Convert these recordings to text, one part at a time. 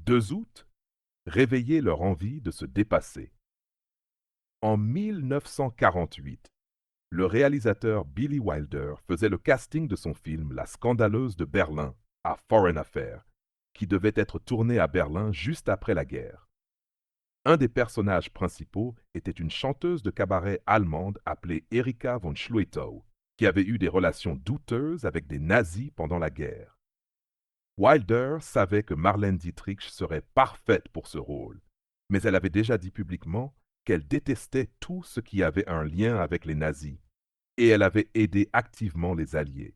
2 août, réveiller leur envie de se dépasser. En 1948, le réalisateur Billy Wilder faisait le casting de son film La Scandaleuse de Berlin à Foreign Affair, qui devait être tourné à Berlin juste après la guerre. Un des personnages principaux était une chanteuse de cabaret allemande appelée Erika von Schluetow, qui avait eu des relations douteuses avec des nazis pendant la guerre. Wilder savait que Marlène Dietrich serait parfaite pour ce rôle, mais elle avait déjà dit publiquement qu'elle détestait tout ce qui avait un lien avec les nazis, et elle avait aidé activement les Alliés.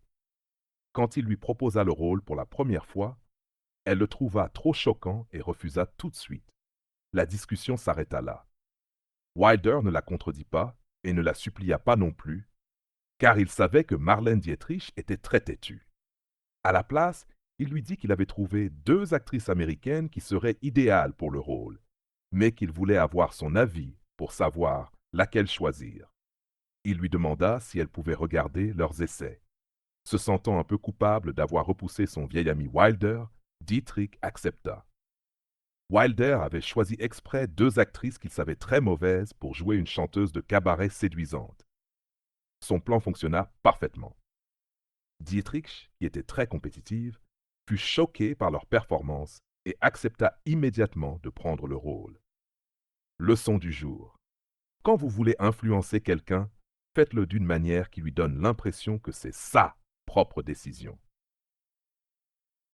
Quand il lui proposa le rôle pour la première fois, elle le trouva trop choquant et refusa tout de suite. La discussion s'arrêta là. Wilder ne la contredit pas et ne la supplia pas non plus, car il savait que Marlène Dietrich était très têtue. À la place, il lui dit qu'il avait trouvé 2 actrices américaines qui seraient idéales pour le rôle, mais qu'il voulait avoir son avis pour savoir laquelle choisir. Il lui demanda si elle pouvait regarder leurs essais. Se sentant un peu coupable d'avoir repoussé son vieil ami Wilder, Dietrich accepta. Wilder avait choisi exprès 2 actrices qu'il savait très mauvaises pour jouer une chanteuse de cabaret séduisante. Son plan fonctionna parfaitement. Dietrich, qui était très compétitive, fut choquée par leur performance et accepta immédiatement de prendre le rôle. Leçon du jour. Quand vous voulez influencer quelqu'un, faites-le d'une manière qui lui donne l'impression que c'est sa propre décision.